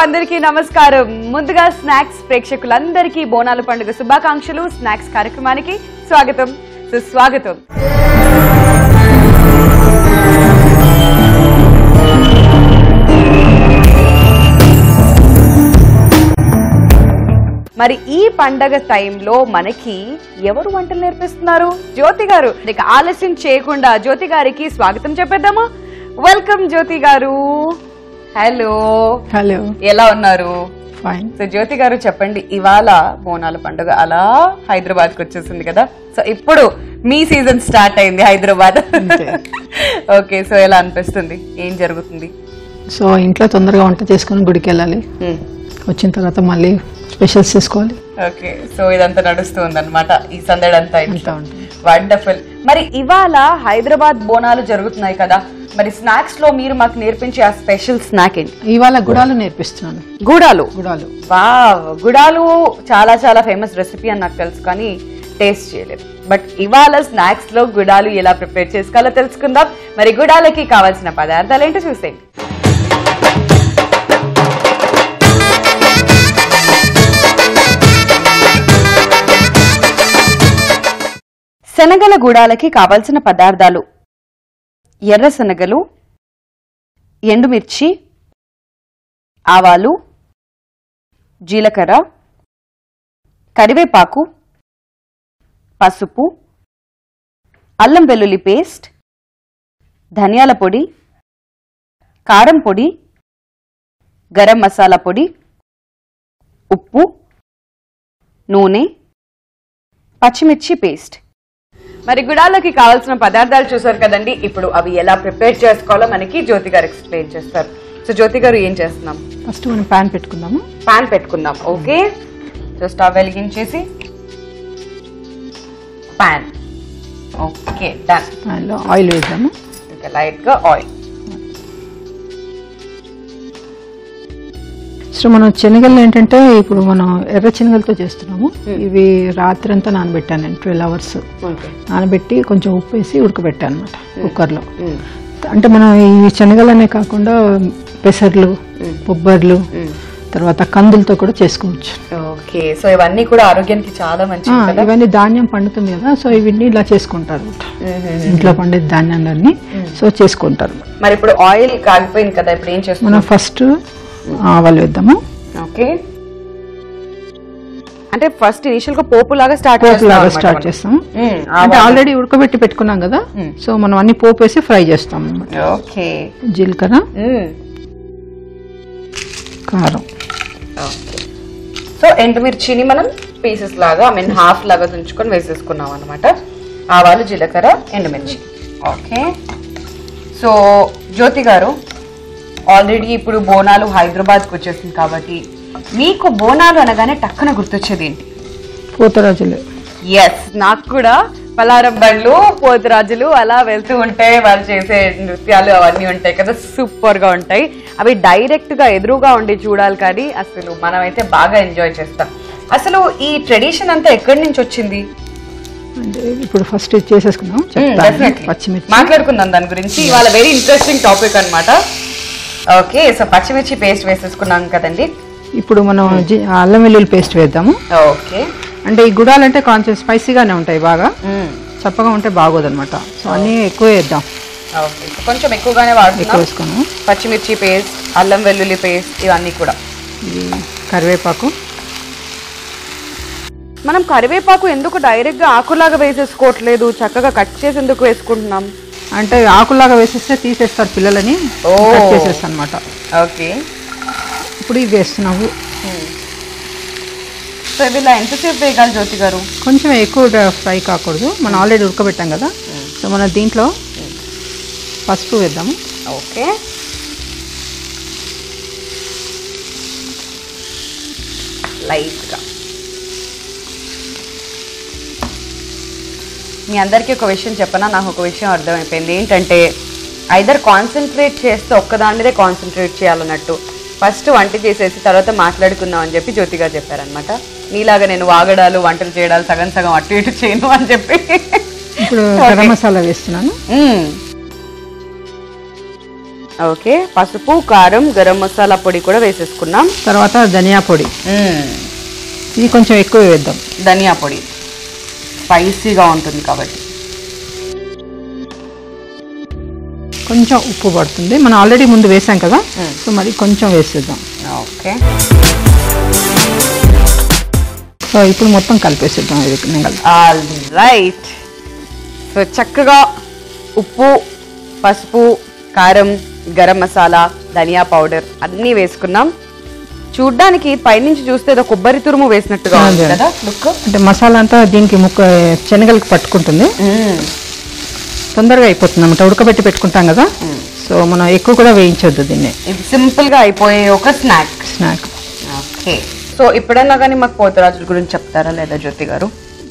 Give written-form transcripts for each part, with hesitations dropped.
అందరికీ నమస్కారం. ముందుగా స్నాక్స్ ప్రేక్షకులందరికీ బోనాల పండుగ శుభాకాంక్షలు. స్నాక్స్ కార్యక్రమానికి స్వాగతం, సుస్వాగతం. మరి ఈ పండగ టైంలో మనకి ఎవరు వంటలు నేర్పిస్తున్నారు? జ్యోతి గారు. ఇక ఆలస్యం చేయకుండా జ్యోతి గారికి స్వాగతం చెప్పేద్దామా? వెల్కమ్ జ్యోతి గారు. హలో. హలో, ఎలా ఉన్నారు? ఫైన్. సో జ్యోతి గారు చెప్పండి, ఇవాళ బోనాల పండుగ అలా హైదరాబాద్ కి వచ్చేసింది కదా, సో ఇప్పుడు మీ సీజన్ స్టార్ట్ అయింది హైదరాబాద్. ఓకే, సో ఎలా అనిపిస్తుంది? ఏం జరుగుతుంది? సో ఇంట్లో తొందరగా వంట చేసుకుని గుడికి వెళ్ళాలి, వచ్చిన తర్వాత మళ్ళీ స్పెషల్స్ చేసుకోవాలి. ఓకే, సో ఇదంతా నడుస్తుంది అనమాట, ఈ సందడంతా ఇంట్లో ఉంటుంది. వండర్ఫుల్. మరి ఇవాళ హైదరాబాద్ బోనాలు జరుగుతున్నాయి కదా, మరి స్నాక్స్ లో మీరు మాకు నేర్పించే ఆ స్పెషల్ స్నాక్ ఏంటి? ఇవాళ గుడాలు నేర్పిస్తున్నాను. గుడాలు. వావ్, గుడాలు చాలా చాలా ఫేమస్ రెసిపీ అని నాకు తెలుసు, కానీ టేస్ట్ చేయలేదు. బట్ ఇవాళ స్నాక్స్ లో గుడాలు ఎలా ప్రిపేర్ చేసుకోవాలో తెలుసుకుందాం. మరి గుడాలకి కావాల్సిన పదార్థాలు ఏంటో చూసేయండి. శనగల గుడాలకి కావలసిన పదార్థాలు: ఎర్ర శనగలు, ఎండుమిర్చి, ఆవాలు, జీలకర్ర, కరివేపాకు, పసుపు, అల్లం వెల్లుల్లి పేస్ట్, ధనియాల పొడి, కారం పొడి, గరం మసాలా పొడి, ఉప్పు, నూనె, పచ్చిమిర్చి పేస్ట్. మరి గుడాలకి కావాల్సిన పదార్థాలు చూసారు కదండి. ఇప్పుడు అవి ఎలా ప్రిపేర్ చేసుకోవాలో మనకి జ్యోతి గారు ఎక్స్ప్లెయిన్ చేస్తారు. సో జ్యోతి గారు, ఏం చేస్తున్నాం? ఫస్ట్ మనం ప్యాన్ పెట్టుకుందాము. ప్యాన్ పెట్టుకుందాం. ఓకే, సో స్టవ్ వెలిగించేసి ప్యాన్. Okay, done. ప్యాన్లో ఆయిల్ వేద్దాము. ఇంకా లైట్ గా ఆయిల్. సో మనం శనగలు ఏంటంటే ఇప్పుడు మనం ఎర్ర శనగలతో చేస్తున్నాము. ఇవి రాత్రి అంతా నానబెట్టాను నేను, 12 hours నానబెట్టి కొంచెం ఉప్పు వేసి ఉడకబెట్టాను అనమాట కుక్కర్లో. అంటే మనం ఈ శనగలనే కాకుండా పెసర్లు, బొబ్బర్లు, తర్వాత కందులతో కూడా చేసుకోవచ్చు. ఓకే, సో ఇవన్నీ కూడా ఆరోగ్యానికి చాలా మంచిది. ఇవన్నీ ధాన్యం పండుతుంది కదా, సో ఇవన్నీ ఇలా చేసుకుంటారు ఇంట్లో పండే ధాన్యాలన్నీ. సో చేసుకుంటారు. మరి ఇప్పుడు ఆయిల్ కాగిపోయింది కదా, ఇప్పుడు ఏం చేస్తాం? మనం ఫస్ట్ ఆవాలు వేద్దాము. ఓకే, అంటే ఫస్ట్ ఇనిషియల్ గా పోపు లాగా స్టార్ట్ చేస్తాం. అంటే ఆల్రెడీ ఉడకబెట్టి పెట్టుకున్నాం కదా, సో మనం అన్ని పోపు వేసి ఫ్రై చేస్తాం అన్నమాట. ఓకే, జీలకర్ర, కారం. సో ఎండుమిర్చిని మనం పీసెస్ లాగా, ఐ మీన్ హాఫ్ లాగా తుంచుకొని వేసేసుకున్నాం అనమాట. ఆవాలు, జీలకర్ర, ఎండుమిర్చి. ఓకే, సో జ్యోతి గారు, ఆల్రెడీ ఇప్పుడు బోనాలు హైదరాబాద్కి వచ్చేసింది కాబట్టి మీకు బోనాలు అనగానే టక్కున గుర్తొచ్చేది ఏంటి? పోతరాజులు. ఎస్, నాకు కూడా పలారం బండ్లు, పోతురాజులు అలా వెళ్తూ ఉంటాయి, వాళ్ళు చేసే నృత్యాలు అవన్నీ ఉంటాయి కదా, సూపర్ గా ఉంటాయి. అవి డైరెక్ట్ గా ఎదురుగా ఉండి చూడాలి, కానీ అసలు మనమైతే బాగా ఎంజాయ్ చేస్తాం. అసలు ఈ ట్రెడిషన్ అంతా ఎక్కడి నుంచి వచ్చింది? అంటే ఇప్పుడు ఫస్ట్ చేసేసుకున్నాం, పచ్చిమిర్చి మాట్లాడుకుందాం దాని గురించి. ఇవాళ వెరీ ఇంట్రెస్టింగ్ టాపిక్ అన్నమాట. ఓకే, సో పచ్చిమిర్చి పేస్ట్ వేసేసుకున్నాం కదండి. ఇప్పుడు మనం అల్లం వెల్లుల్లి పేస్ట్ వేద్దాము. ఓకే, అంటే ఈ గుడాలంటే కొంచెం స్పైసీగానే ఉంటాయి, బాగా చప్పగా ఉంటే బాగోదు అనమాట. సో అన్నీ ఎక్కువ వేద్దాం. ఓకే, కొంచెం ఎక్కువగానే వేసుకున్నాం. పచ్చిమిర్చి పేస్ట్, అల్లం వెల్లుల్లి పేస్ట్, ఇవన్నీ కూడా. ఇది కరివేపాకు. మనం కరివేపాకు ఎందుకు డైరెక్ట్ గా ఆకులాగా వేసేసుకోవట్లేదు, చక్కగా కట్ చేసి ఎందుకు వేసుకుంటున్నాం? అంటే ఆకులాగా వేసేస్తే తీసేస్తారు పిల్లలని, కట్ చేసేస్తాను అనమాట. ఓకే, ఇప్పుడు ఇవి వేస్తున్నాము. సో ఇవి ఇలా ఎంతసేపు వేయాలి జ్యోతి గారు? కొంచెం ఎక్కువ ఫ్రై కాకూడదు, మనం ఆల్రెడీ ఉడకబెట్టాం కదా. సో మనం దీంట్లో పసుపు వేద్దాము. ఓకే, లైట్గా. మీ అందరికీ ఒక విషయం చెప్పనా? నాకు ఒక విషయం అర్థమైపోయింది. ఏంటంటే ఐదర్ కాన్సన్ట్రేట్ చేస్తే ఒక్కదాని మీదే కాన్సన్ట్రేట్ చేయాలన్నట్టు, ఫస్ట్ వంట చేసేసి తర్వాత మాట్లాడుకుందాం అని చెప్పి జ్యోతి గారు చెప్పారనమాట. నీలాగా నేను వాగడాలు, వంటలు చేయడాలు సగం సగం అటు ఇటు చేయను అని చెప్పి. ఇప్పుడు గరం మసాలా వేస్తున్నాను. ఓకే, పసుపు, కారం, గరం మసాలా పొడి కూడా వేసేసుకున్నాం. తర్వాత ధనియా పొడి, ఇది కొంచెం ఎక్కువ వేద్దాం. ధనియా పొడి స్పైసీగా ఉంటుంది కాబట్టి. కొంచెం ఉప్పు పడుతుంది, మనం ఆల్రెడీ ముందు వేసాం కదా, సో మరి కొంచెం వేసేద్దాం. ఓకే, సో ఇప్పుడు మొత్తం కలిపేసేద్దాం. All right. సో చక్కగా ఉప్పు, పసుపు, కారం, గరం మసాలా, ధనియా పౌడర్ అన్నీ వేసుకున్నాం. చూడ్డానికి పైనుంచి చూస్తే ఏదో కొబ్బరి తురుము వేసినట్టుగా ఉంది కదా లుక్. అంటే మసాలా అంతా దీనికి శనగలకి పట్టుకుంటుంది, తొందరగా అయిపోతుంది అన్నమాట. ఉడకబెట్టి పెట్టుకుంటాం కదా, సో మనం ఎక్కువ కూడా వేయించొద్దు దీన్ని. ఇది సింపుల్ గా అయిపోయే ఒక స్నాక్. ఓకే, సో ఇప్పుడన్నా కానీ మాకు పోతురాజుల గురించి చెప్తారా లేదా జ్యోతి గారు?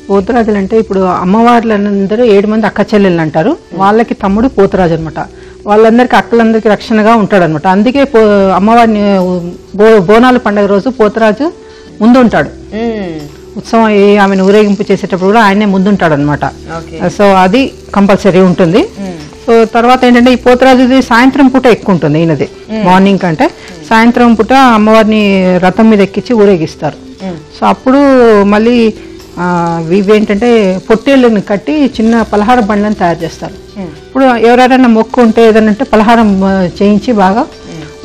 పోతురాజులు అంటే ఇప్పుడు అమ్మవార్లందరూ 7 మంది అక్క చెల్లెళ్ళు అంటారు, వాళ్ళకి తమ్ముడు పోతురాజు అనమాట. వాళ్ళందరికీ అక్కలందరికీ రక్షణగా ఉంటాడు అనమాట. అందుకే అమ్మవారిని బోనాల పండుగ రోజు పోతురాజు ముందు ఉంటాడు. ఉత్సవం ఆమెను ఊరేగింపు చేసేటప్పుడు కూడా ఆయనే ముందుంటాడు అనమాట. సో అది కంపల్సరీ ఉంటుంది. సో తర్వాత ఏంటంటే ఈ పోతురాజుది సాయంత్రం పూట ఎక్కువ ఉంటుంది, ఈయనది మార్నింగ్ కంటే సాయంత్రం పూట అమ్మవారిని రథం మీద ఎక్కించి ఊరేగిస్తారు. సో అప్పుడు మళ్ళీ ఇవేంటంటే పొట్టేళ్ళని కట్టి చిన్న పలహార బండ్లను తయారు చేస్తారు. ఇప్పుడు ఎవరైనా మొక్కు ఉంటే ఏదనంటే పలహారం చేయించి బాగా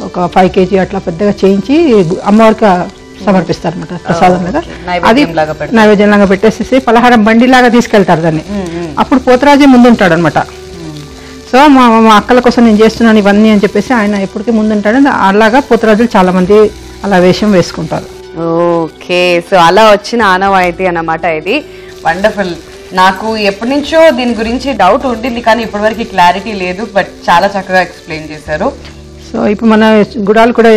ఒక 5 kg అట్లా పెద్దగా చేయించి అమ్మవారికి సమర్పిస్తారు అనమాట ప్రసాదం మీద. అది నైవేద్యంలాగా పెట్టేసేసి పలహారం బండిలాగా తీసుకెళ్తారు దాన్ని. అప్పుడు పోతురాజే ముందుంటాడు అనమాట. సో మా అక్కల కోసం నేను చేస్తున్నాను ఇవన్నీ అని చెప్పేసి ఆయన ఎప్పటికీ ముందుంటాడు. అలాగా పోతురాజులు చాలా మంది అలా వేషం వేసుకుంటారు. ఓకే, సో అలా వచ్చిన ఆనవాయితీ అన్నమాట ఇది. వండర్ఫుల్. నాకు ఎప్పటి నుంచో దీని గురించి డౌట్ ఉండింది, కానీ ఇప్పటివరకు క్లారిటీ లేదు. బట్ చాలా చక్కగా ఎక్స్ప్లెయిన్ చేశారు. సో ఇప్పుడు మన గుడాలు కూడా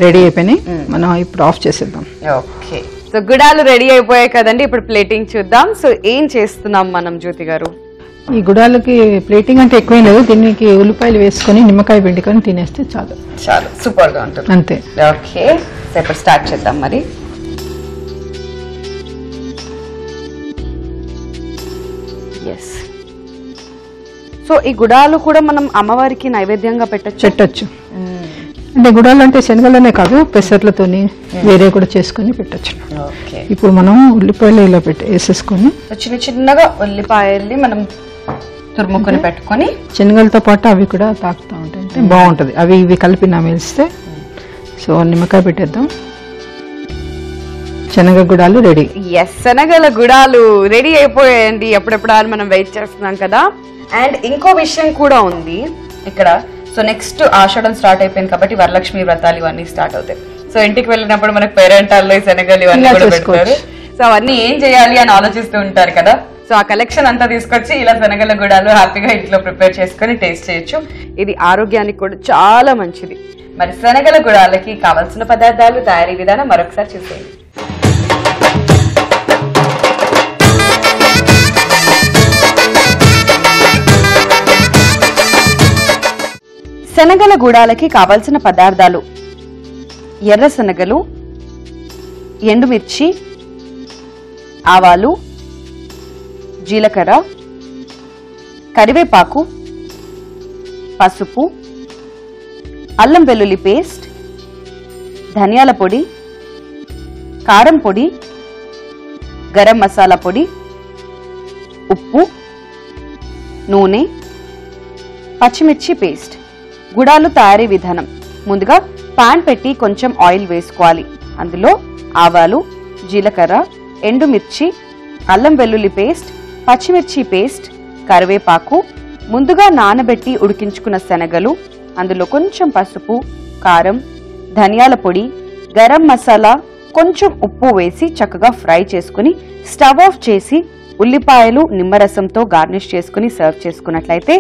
రెడీ అయిపోయినాయి, మనం ఇప్పుడు ఆఫ్ చేసేద్దాం. ఓకే, సో గుడాలు రెడీ అయిపోయాయి కదండి, ఇప్పుడు ప్లేటింగ్ చూద్దాం. సో ఏం చేస్తున్నాం మనం జ్యోతి గారు? ఈ గుడాలకి ప్లేటింగ్ అంటే ఎక్కువేం లేదు, దీనికి ఉల్లిపాయలు వేసుకొని నిమ్మకాయ పిండుకొని తినేస్తే చాలు. చాలు, సూపర్ గా ఉంటుంది అంతే. ఓకే, సో ఇప్పుడు స్టార్ట్ చేద్దాం మరి. ఎస్, సో ఈ గుడాలు కూడా మనం అమ్మవారికి నైవేద్యంగా పెట్టచ్చు. అంటే గుడాలు అంటే శనగలనే కాదు, పెసర్లతోని వేరే కూడా చేసుకొని పెట్టచ్చు. ఇప్పుడు మనం ఉల్లిపాయలు ఇలా వేసేసుకొని చిన్న చిన్నగా ఉల్లిపాయల్ని మనం తురుముకొని పెట్టుకొని శనగలతో పాటు అవి కూడా తాకుతూ ఉంటాయి, అంటే బాగుంటుంది. అవి ఇవి కలిపి వేస్తే. సో నిమ్మకాయ పెట్టేద్దాం. శనగ గుడాలు రెడీ. ఎస్, శనగల గుడాలు రెడీ అయిపోయాయండి. ఎప్పుడెప్పుడు మనం వెయిట్ చేస్తున్నాం కదా. అండ్ ఇంకో విషయం కూడా ఉంది ఇక్కడ. సో నెక్స్ట్ ఆషాఢం స్టార్ట్ అయిపోయింది కాబట్టి వరలక్ష్మి వ్రతాలు ఇవన్నీ స్టార్ట్ అవుతాయి. సో ఇంటికి వెళ్ళినప్పుడు మనకు పేరెంటాల్లో శనగలు ఇవన్నీ కూడా పెడతారు. సో అవన్నీ ఏం చేయాలి అని ఆలోచిస్తూ ఉంటారు కదా. సో ఆ కలెక్షన్ అంతా తీసుకొచ్చి ఇలా శనగల గుడాలు హ్యాపీగా ఇంట్లో ప్రిపేర్ చేసుకొని టేస్ట్ చేయొచ్చు. ఇది ఆరోగ్యానికి కూడా చాలా మంచిది. మరి శనగల గుడాలకి కావాల్సిన పదార్థాలు, తయారీ విధానం మరొకసారి చూసేయండి. శనగల గుడాలకి కావాల్సిన పదార్థాలు: ఎర్ర శనగలు, ఎండుమిర్చి, ఆవాలు, జీలకర్ర, కరివేపాకు, పసుపు, అల్లం వెల్లుల్లి పేస్ట్, ధనియాల పొడి, కారం పొడి, గరం మసాలా పొడి, ఉప్పు, నూనె, పచ్చిమిర్చి పేస్ట్. గుడాలు తయారీ విధానం: ముందుగా పాన్ పెట్టి కొంచెం ఆయిల్ వేసుకోవాలి. అందులో ఆవాలు, జీలకర్ర, ఎండుమిర్చి, అల్లం వెల్లుల్లి పేస్ట్, పచ్చిమిర్చి పేస్ట్, కరివేపాకు, ముందుగా నానబెట్టి ఉడికించుకున్న శనగలు, అందులో కొంచెం పసుపు, కారం, ధనియాల పొడి, గరం మసాలా, కొంచెం ఉప్పు వేసి చక్కగా ఫ్రై చేసుకుని స్టవ్ ఆఫ్ చేసి ఉల్లిపాయలు నిమ్మరసంతో గార్నిష్ చేసుకుని సర్వ్ చేసుకున్నట్లయితే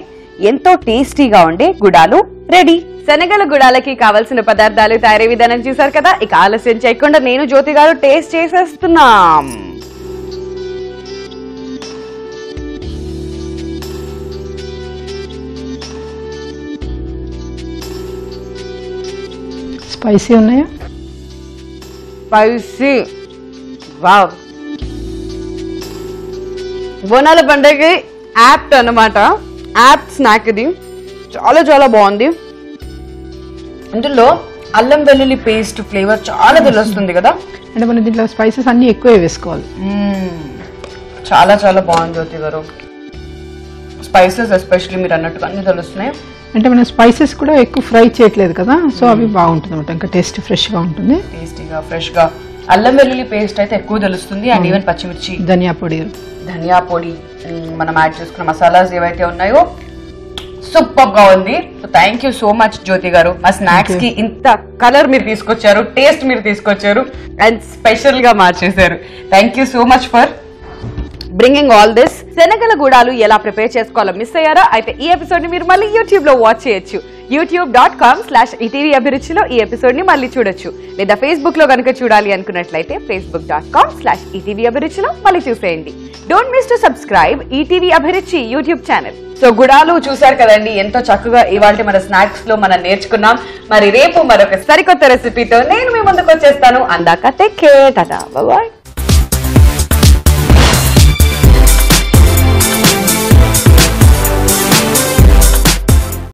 ఎంతో టేస్టీగా ఉండే గుడాలు రెడీ. శనగల గుడాలకి కావలసిన పదార్థాలు, తయారీ విధానం చూసారు కదా. ఇక ఆలస్యం చేయకుండా నేను జ్యోతి గారు టేస్ట్ చేసేస్తున్నాం. స్పైసీ ఉన్నాయా? Spicy, wow. బోనాల పండుగకి యాప్ట్ అన్నమాట. యాప్ట్ స్నాక్ ఇది. చాలా చాలా బాగుంది. ఇందులో అల్లం వెల్లుల్లి పేస్ట్ ఫ్లేవర్ చాలా తెలుస్తుంది కదా. అంటే మనం దీంట్లో స్పైసెస్ అన్ని ఎక్కువే వేసుకోవాలి. చాలా చాలా బాగుంది జ్యోతి గారు. స్పైసెస్ ఎస్పెషల్లీ మీరు అన్నట్టుగా అన్ని తెలుస్తున్నాయి. అంటే మనం స్పైసెస్ కూడా ఎక్కువ ఫ్రై చేయట్లేదు కదా, సో అవి బాగుంటుంది అనమాట. ఇంకా టేస్ట్ ఫ్రెష్గా ఉంటుంది, టేస్టీగా ఫ్రెష్గా. అల్లం వెల్లుల్లి పేస్ట్ అయితే ఎక్కువ తెలుస్తుంది. అండ్ ఈవెన్ పచ్చిమిర్చి, ధనియా పొడి మనం యాడ్ చేసుకున్న మసాలాస్ ఏవైతే ఉన్నాయో సూపర్ గా ఉంది. So thank you so much Jyothi గారు. మా స్నాక్స్ కి ఇంత కలర్ మీరు తీసుకొచ్చారు, టేస్ట్ మీరు తీసుకొచ్చారు అండ్ స్పెషల్ గా మార్చేశారు. Thank you so much for bringing all this. శనగల గుడాలు ఎలా ప్రిపేర్ చేసుకోవాలో మిస్ అయ్యారా? అయితే ఈ ఎపిసోడ్ ని మీరు మళ్ళీ యూట్యూబ్ లో వాచ్ చేయొచ్చు. youtube.com/ETV అభిరుచిలో ఈ ఎపిసోడ్ ని మళ్ళీ చూడొచ్చు. లేదా ఫేస్బుక్ లో కనుక చూడాలి అనుకున్నట్లయితే facebook.com/ETV అభిరుచిలో మళ్ళీ చూసేయండి. Don't miss to subscribe ETV అభిరుచి యూట్యూబ్ ఛానల్. సో గుడాలు చూసారు కదండి, ఎంతో చక్కగా ఇవాళ మన స్నాక్స్ లో మనం నేర్చుకున్నాం. మరి రేపు మరొక సరికొత్త రెసిపీతో నేను మీ ముందుకు వచ్చేస్తాను. అందాక take care, tata, bye bye.